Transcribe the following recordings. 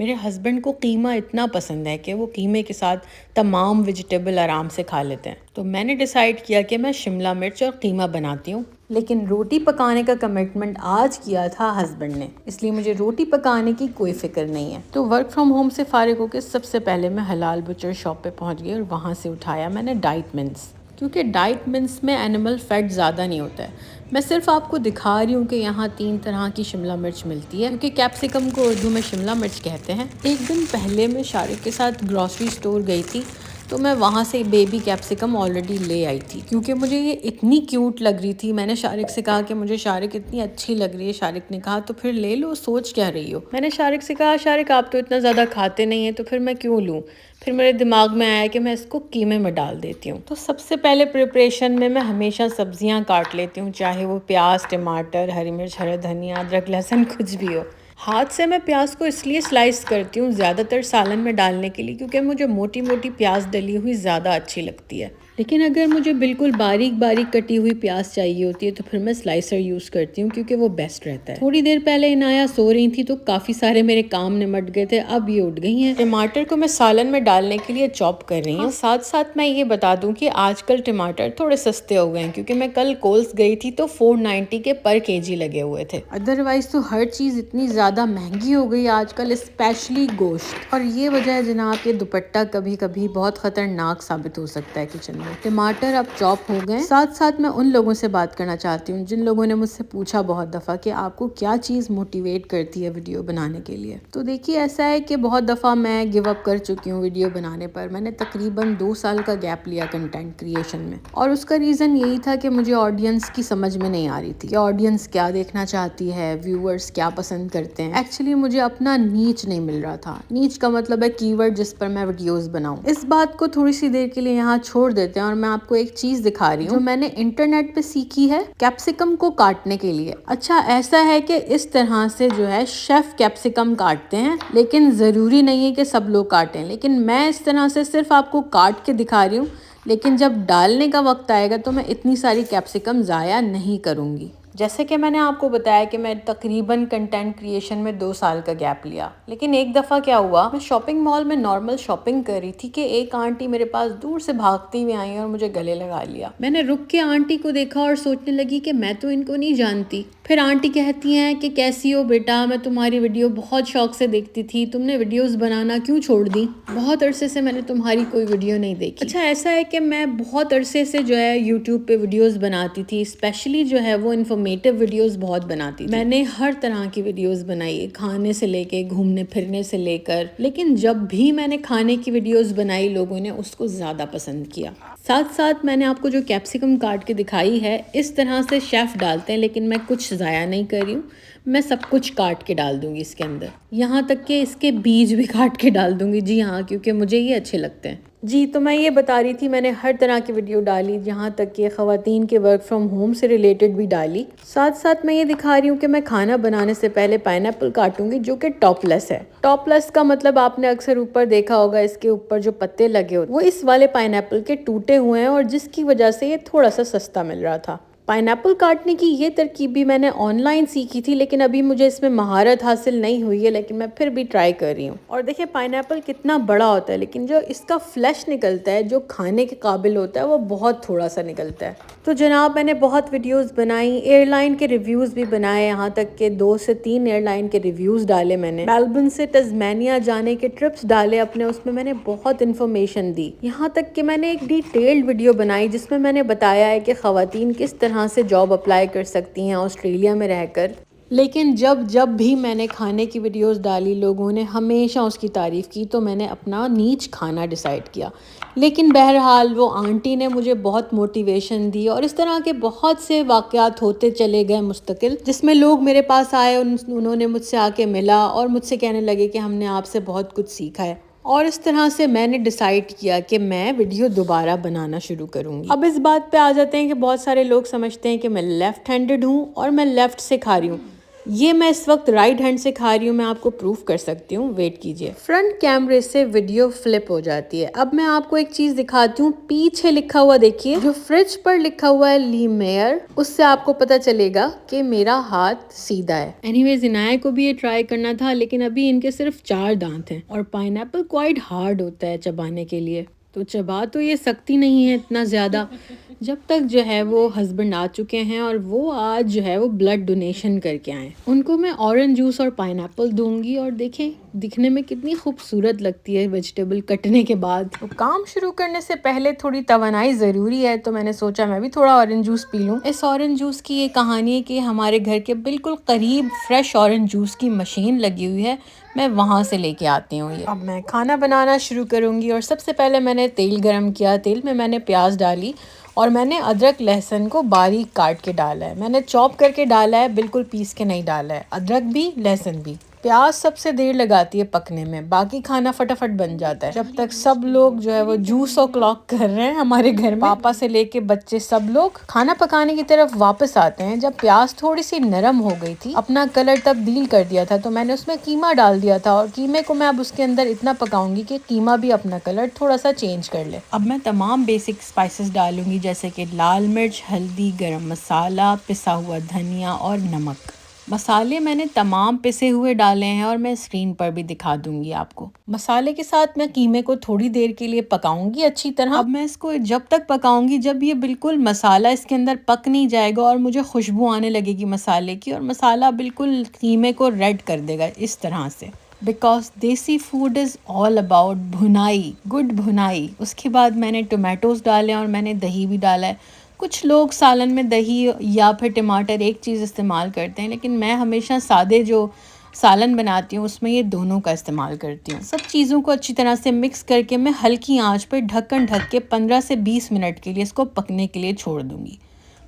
मेरे हस्बैंड को कीमा इतना पसंद है कि वो कीमे के साथ तमाम वेजिटेबल आराम से खा लेते हैं। तो मैंने डिसाइड किया कि मैं शिमला मिर्च और कीमा बनाती हूँ। लेकिन रोटी पकाने का कमिटमेंट आज किया था हस्बैंड ने, इसलिए मुझे रोटी पकाने की कोई फिक्र नहीं है। तो वर्क फ्रॉम होम से फारिग होकर सबसे पहले मैं हलाल बुचर शॉप पे पहुँच गई और वहाँ से उठाया मैंने डाइट मिन्स, क्योंकि डाइट मिन्स में एनिमल फैट ज़्यादा नहीं होता है। मैं सिर्फ आपको दिखा रही हूँ कि यहाँ 3 तरह की शिमला मिर्च मिलती है, क्योंकि कैप्सिकम को उर्दू में शिमला मिर्च कहते हैं। एक दिन पहले मैं शारिक के साथ ग्रॉसरी स्टोर गई थी, तो मैं वहाँ से बेबी कैप्सिकम ऑलरेडी ले आई थी, क्योंकि मुझे ये इतनी क्यूट लग रही थी। मैंने शारिक से कहा कि मुझे शारिक इतनी अच्छी लग रही है। शारिक ने कहा तो फिर ले लो, सोच क्या रही हो। मैंने शारिक से कहा शारिक आप तो इतना ज़्यादा खाते नहीं हैं, तो फिर मैं क्यों लूँ। फिर मेरे दिमाग में आया कि मैं इसको कीमे में डाल देती हूँ। तो सबसे पहले प्रिपरेशन में मैं हमेशा सब्जियाँ काट लेती हूँ, चाहे वो प्याज, टमाटर, हरी मिर्च, हरा धनिया, अदरक, लहसुन, कुछ भी हो। हाथ से मैं प्याज को इसलिए स्लाइस करती हूँ ज़्यादातर सालन में डालने के लिए, क्योंकि मुझे मोटी मोटी प्याज डली हुई ज़्यादा अच्छी लगती है। लेकिन अगर मुझे बिल्कुल बारीक बारीक कटी हुई प्याज चाहिए होती है तो फिर मैं स्लाइसर यूज़ करती हूँ, क्योंकि वो बेस्ट रहता है। थोड़ी देर पहले इनाया सो रही थी तो काफ़ी सारे मेरे काम निमट गए थे, अब ये उठ गई हैं। टमाटर को मैं सालन में डालने के लिए चॉप कर रही हूँ। साथ साथ मैं ये बता दूँ कि आजकल टमाटर थोड़े सस्ते हो गए हैं, क्योंकि मैं कल कोल्स गई थी तो 490 के पर केजी लगे हुए थे। अदरवाइज तो हर चीज़ इतनी ज़्यादा महंगी हो गई आजकल, स्पेशली गोश्त। और ये वजह है जनाब कि दुपट्टा कभी कभी बहुत ख़तरनाक साबित हो सकता है किचन में। टमाटर अब चॉप हो गए। साथ साथ मैं उन लोगों से बात करना चाहती हूँ जिन लोगों ने मुझसे पूछा बहुत दफ़ा कि आपको क्या चीज़ मोटिवेट करती है वीडियो बनाने के लिए। तो देखिए ऐसा है कि बहुत दफ़ा मैं गिव अप कर चुकी हूँ वीडियो बनाने पर। मैंने तकरीबन 2 साल का गैप लिया कंटेंट क्रिएशन में, और उसका रीज़न यही था कि मुझे ऑडियंस की समझ में नहीं आ रही थी कि ऑडियंस क्या देखना चाहती है, व्यूअर्स क्या पसंद करते हैं। एक्चुअली मुझे अपना नीच नहीं मिल रहा था। नीच का मतलब है कीवर्ड जिस पर मैं वीडियोस बनाऊं। इस बात को थोड़ी सी देर के लिए यहाँ छोड़ देते हैं और मैं आपको एक चीज दिखा रही हूँ जो मैंने इंटरनेट पे सीखी है कैप्सिकम को काटने के लिए। अच्छा ऐसा है कि इस तरह से जो है शेफ कैप्सिकम काटते हैं, लेकिन ज़रूरी नहीं है कि सब लोग काटें। लेकिन मैं इस तरह से सिर्फ आपको काट के दिखा रही हूँ, लेकिन जब डालने का वक्त आएगा तो मैं इतनी सारी कैप्सिकम ज़ाया नहीं करूँगी। जैसे कि मैंने आपको बताया कि मैं तकरीबन कंटेंट क्रिएशन में 2 साल का गैप लिया। लेकिन एक दफ़ा क्या हुआ, मैं शॉपिंग मॉल में नॉर्मल शॉपिंग कर रही थी कि एक आंटी मेरे पास दूर से भागती हुई आई और मुझे गले लगा लिया। मैंने रुक के आंटी को देखा और सोचने लगी कि मैं तो इनको नहीं जानती। फिर आंटी कहती हैं कि कैसी हो बेटा, मैं तुम्हारी वीडियो बहुत शौक से देखती थी, तुमने वीडियोस बनाना क्यों छोड़ दी? बहुत अरसे से मैंने तुम्हारी कोई वीडियो नहीं देखी। अच्छा ऐसा है कि मैं बहुत अरसे से जो है यूट्यूब पे वीडियोस बनाती थी, स्पेशली जो है वो इन्फॉर्मेटिव वीडियोस बहुत बनाती थी। मैंने हर तरह की वीडियोस बनाई है, खाने से लेके घूमने फिरने से लेकर। लेकिन जब भी मैंने खाने की वीडियोस बनाई लोगों ने उसको ज़्यादा पसंद किया। साथ साथ मैंने आपको जो कैप्सिकम काट के दिखाई है इस तरह से शेफ़ डालते हैं, लेकिन मैं कुछ ज़ाया नहीं कर रही हूँ। मैं सब कुछ काट के डाल दूंगी इसके अंदर, यहाँ तक कि इसके बीज भी काट के डाल दूंगी। जी हाँ, क्योंकि मुझे ये अच्छे लगते हैं। जी तो मैं ये बता रही थी मैंने हर तरह की वीडियो डाली, जहाँ तक कि ख़वातीन के वर्क फ्रॉम होम से रिलेटेड भी डाली। साथ साथ मैं ये दिखा रही हूँ कि मैं खाना बनाने से पहले पाइनएप्पल काटूंगी, जो कि टॉपलेस है। टॉपलेस का मतलब आपने अक्सर ऊपर देखा होगा, इसके ऊपर जो पत्ते लगे होते वो इस वाले पाइनएप्पल के टूटे हुए हैं, और जिसकी वजह से ये थोड़ा सा सस्ता मिल रहा था। पाइनएप्पल काटने की ये तरकीब भी मैंने ऑनलाइन सीखी थी, लेकिन अभी मुझे इसमें महारत हासिल नहीं हुई है, लेकिन मैं फिर भी ट्राई कर रही हूँ। और देखिए पाइनएप्पल कितना बड़ा होता है, लेकिन जो इसका फ्लैश निकलता है जो खाने के काबिल होता है वो बहुत थोड़ा सा निकलता है। तो जनाब मैंने बहुत वीडियोस बनाई, एयरलाइन के रिव्यूज़ भी बनाए, यहाँ तक के 2 से 3 एयरलाइन के रिव्यूज़ डाले मैंने। मेलबर्न से तस्मानिया जाने के ट्रिप्स डाले अपने, उसमें मैंने बहुत इन्फॉर्मेशन दी। यहाँ तक कि मैंने एक डिटेल्ड वीडियो बनाई जिसमें मैंने बताया है कि ख़वातीन किस तरह से जॉब अप्लाई कर सकती हैं ऑस्ट्रेलिया में रहकर। लेकिन जब भी मैंने खाने की वीडियोस डाली लोगों ने हमेशा उसकी तारीफ़ की, तो मैंने अपना नीच खाना डिसाइड किया। लेकिन बहरहाल वो आंटी ने मुझे बहुत मोटिवेशन दी, और इस तरह के बहुत से वाक़यात होते चले गए मुस्तकिल, जिसमें लोग मेरे पास आए, उन्होंने मुझसे आके मिला और मुझसे कहने लगे कि हमने आपसे बहुत कुछ सीखा है। और इस तरह से मैंने डिसाइड किया कि मैं वीडियो दोबारा बनाना शुरू करूँगी। अब इस बात पे आ जाते हैं कि बहुत सारे लोग समझते हैं कि मैं लेफ़्ट हैंडेड हूँ और मैं लेफ़्ट से खा रही हूँ। ये मैं इस वक्त राइट हैंड से खा रही हूँ, मैं आपको प्रूफ कर सकती हूँ, वेट कीजिए। फ्रंट कैमरे से वीडियो फ्लिप हो जाती है। अब मैं आपको एक चीज दिखाती हूँ, पीछे लिखा हुआ देखिए, जो फ्रिज पर लिखा हुआ है ली मेयर, उससे आपको पता चलेगा कि मेरा हाथ सीधा है। एनीवेज इनाया को भी ये ट्राई करना था, लेकिन अभी इनके सिर्फ 4 दांत हैं और पाइनएप्पल क्वाइट हार्ड होता है चबाने के लिए, तो चबा तो ये सकती नहीं है इतना ज़्यादा। जब तक जो है वो हस्बैंड आ चुके हैं और वो आज जो है वो ब्लड डोनेशन करके आए, उनको मैं ऑरेंज जूस और पाइनएप्पल दूंगी और देखें दिखने में कितनी खूबसूरत लगती है वेजिटेबल कटने के बाद। तो काम शुरू करने से पहले थोड़ी तवानाई ज़रूरी है, तो मैंने सोचा मैं भी थोड़ा ऑरेंज जूस पी लूँ। इस ऑरेंज जूस की ये कहानी है कि हमारे घर के बिल्कुल करीब फ्रेश ऑरेंज जूस की मशीन लगी हुई है, मैं वहाँ से लेके आती हूँ ये। अब मैं खाना बनाना शुरू करूँगी और सबसे पहले मैंने तेल गरम किया। तेल में मैंने प्याज डाली और मैंने अदरक लहसुन को बारीक काट के डाला है। मैंने चॉप करके डाला है, बिल्कुल पीस के नहीं डाला है। अदरक भी लहसुन भी। प्याज सबसे देर लगाती है पकने में, बाकी खाना फटाफट बन जाता है। जब तक सब लोग जो है वो जूस और क्लॉक कर रहे हैं हमारे घर में, पापा से लेके बच्चे सब लोग खाना पकाने की तरफ वापस आते हैं। जब प्याज थोड़ी सी नरम हो गई थी, अपना कलर तब्दील कर दिया था, तो मैंने उसमें कीमा डाल दिया था और कीमे को मैं अब उसके अंदर इतना पकाऊंगी कि कीमा भी अपना कलर थोड़ा सा चेंज कर ले। अब मैं तमाम बेसिक स्पाइसेस डालूंगी, जैसे कि लाल मिर्च, हल्दी, गरम मसाला, पिसा हुआ धनिया और नमक। मसाले मैंने तमाम पिसे हुए डाले हैं और मैं स्क्रीन पर भी दिखा दूंगी आपको। मसाले के साथ मैं कीमे को थोड़ी देर के लिए पकाऊंगी अच्छी तरह। अब मैं इसको जब तक पकाऊंगी जब ये बिल्कुल मसाला इसके अंदर पक नहीं जाएगा और मुझे खुशबू आने लगेगी मसाले की, और मसाला बिल्कुल कीमे को रेड कर देगा इस तरह से। बिकॉज देसी फूड इज़ ऑल अबाउट भुनाई, गुड भुनाई। उसके बाद मैंने टोमेटोज़ डाले और मैंने दही भी डाला है। कुछ लोग सालन में दही या फिर टमाटर एक चीज़ इस्तेमाल करते हैं, लेकिन मैं हमेशा सादे जो सालन बनाती हूँ उसमें ये दोनों का इस्तेमाल करती हूँ। सब चीज़ों को अच्छी तरह से मिक्स करके मैं हल्की आंच पर ढक्कन ढक के 15 से 20 मिनट के लिए इसको पकने के लिए छोड़ दूँगी।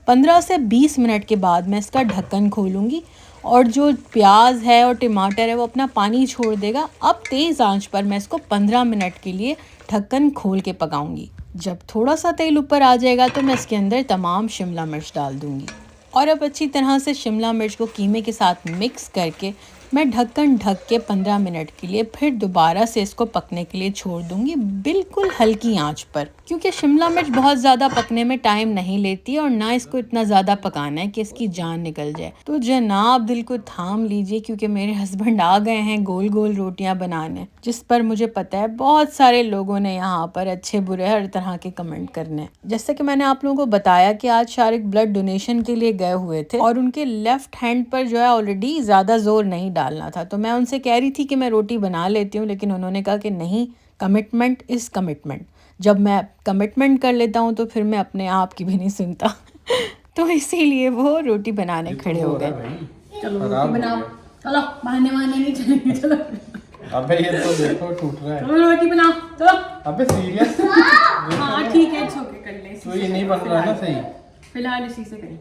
15 से 20 मिनट के बाद मैं इसका ढक्कन खोलूँगी और जो प्याज है और टमाटर है वो अपना पानी छोड़ देगा। अब तेज़ आंच पर मैं इसको 15 मिनट के लिए ढक्कन खोल के पकाऊंगी। जब थोड़ा सा तेल ऊपर आ जाएगा तो मैं इसके अंदर तमाम शिमला मिर्च डाल दूंगी और अब अच्छी तरह से शिमला मिर्च को कीमे के साथ मिक्स करके मैं ढक्कन ढक के 15 मिनट के लिए फिर दोबारा से इसको पकने के लिए छोड़ दूंगी, बिल्कुल हल्की आंच पर, क्योंकि शिमला मिर्च बहुत ज़्यादा पकने में टाइम नहीं लेती और ना इसको इतना ज़्यादा पकाना है कि इसकी जान निकल जाए। तो जनाब दिल को थाम लीजिए, क्योंकि मेरे हस्बैंड आ गए हैं गोल गोल रोटियां बनाने, जिस पर मुझे पता है बहुत सारे लोगों ने यहाँ पर अच्छे बुरे हर तरह के कमेंट करने। जैसे कि मैंने आप लोगों को बताया कि आज शारिक ब्लड डोनेशन के लिए गए हुए थे और उनके लेफ्ट हैंड पर जो है ऑलरेडी ज़्यादा जोर नहीं डालना था, तो मैं उनसे कह रही थी कि मैं रोटी बना लेती हूँ, लेकिन उन्होंने कहा कि नहीं, कमिटमेंट इज़ कमिटमेंट। जब मैं कमिटमेंट कर लेता हूँ तो फिर मैं अपने आप की भी नहीं सुनता तो इसीलिए वो रोटी बनाने खड़े हो गए। चलो रोटी बनाओ, चलो बहाने वहाने नहीं चलेंगे, चलो। अबे ये तो देखो टूट रहा है। चलो रोटी बनाओ, चलो। अबे सीरियस? हाँ ठीक है, इट्स ओके, कर ले। तो ये नहीं बन रहा ना सही। फिलहाल इसी से करें।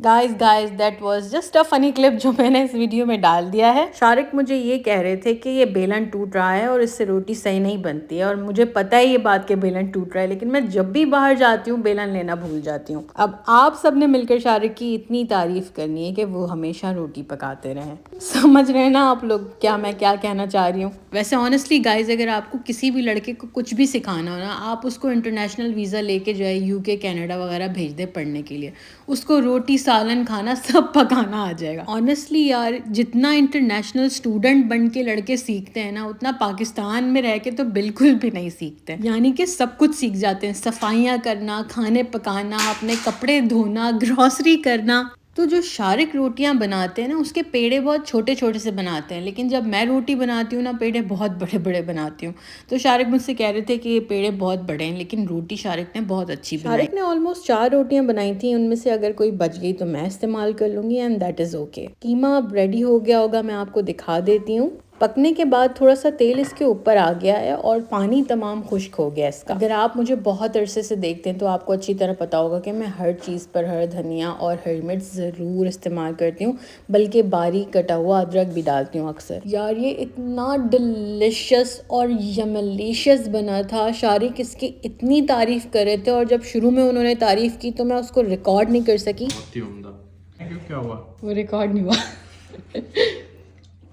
Guys that was just a funny clip जो मैंने इस वीडियो में डाल दिया है। शारिक मुझे ये कह रहे थे कि ये बेलन टूट रहा है और इससे रोटी सही नहीं बनती है, और मुझे पता है ये बात कि बेलन टूट रहा है, लेकिन मैं जब भी बाहर जाती हूँ बेलन लेना भूल जाती हूँ। अब आप सबने मिलकर शारिक की इतनी तारीफ करनी है कि वो हमेशा रोटी पकाते रहें। समझ रहे हैं ना आप लोग क्या मैं क्या कहना चाह रही हूँ। वैसे ऑनेस्टली गाइज, अगर आपको किसी भी लड़के को कुछ भी सिखाना हो ना, आप उसको इंटरनेशनल वीज़ा लेके जो है UK कनाडा वगैरह भेज दे पढ़ने के लिए, उसको रोटी सालन खाना सब पकाना आ जाएगा। ऑनेस्टली यार, जितना इंटरनेशनल स्टूडेंट बन के लड़के सीखते हैं ना, उतना पाकिस्तान में रह के तो बिल्कुल भी नहीं सीखते। यानी कि सब कुछ सीख जाते हैं, सफाइयाँ करना, खाने पकाना, अपने कपड़े धोना, ग्रॉसरी करना। तो जो शारिक रोटियां बनाते हैं ना, उसके पेड़े बहुत छोटे छोटे से बनाते हैं, लेकिन जब मैं रोटी बनाती हूँ ना, पेड़े बहुत बड़े बड़े बनाती हूँ। तो शारिक मुझसे कह रहे थे कि ये पेड़े बहुत बड़े हैं, लेकिन रोटी शारिक ने बहुत अच्छी बनाई। शारिक ने ऑलमोस्ट 4 रोटियां बनाई थी, उनमें से अगर कोई बच गई तो मैं इस्तेमाल कर लूँगी, एंड दैट इज़ ओके। कीमा अब रेडी हो गया होगा, मैं आपको दिखा देती हूँ। पकने के बाद थोड़ा सा तेल इसके ऊपर आ गया है और पानी तमाम खुश्क हो गया इसका। अगर आप मुझे बहुत अरसे से देखते हैं तो आपको अच्छी तरह पता होगा कि मैं हर चीज़ पर हर धनिया और हरी मिर्च ज़रूर इस्तेमाल करती हूँ, बल्कि बारीक कटा हुआ अदरक भी डालती हूँ अक्सर। यार ये इतना डिलिशियस और यमलिशियस बना था, शारिक इसकी इतनी तारीफ़ कर रहे थे और जब शुरू में उन्होंने तारीफ़ की तो मैं उसको रिकॉर्ड नहीं कर सकी। क्या हुआ? वो रिकॉर्ड नहीं हुआ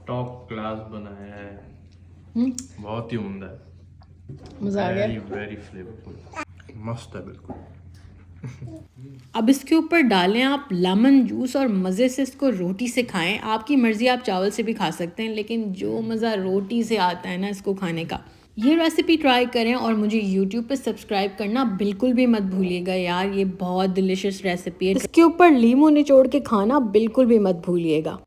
टॉप क्लास बनाया है, बहुत ही उम्दा है, मजा आ गया। वेरी फ्लेवरफुल, मस्त है बिल्कुल। अब इसके ऊपर डालें आप लेमन जूस और मज़े से इसको रोटी से खाएं। आपकी मर्ज़ी, आप चावल से भी खा सकते हैं, लेकिन जो मज़ा रोटी से आता है ना इसको खाने का, ये रेसिपी ट्राई करें और मुझे YouTube पे सब्सक्राइब करना बिल्कुल भी मत भूलिएगा यार, ये बहुत डिलिशियस रेसिपी है। इसके ऊपर लीमू निचोड़ के खाना बिल्कुल भी मत भूलिएगा।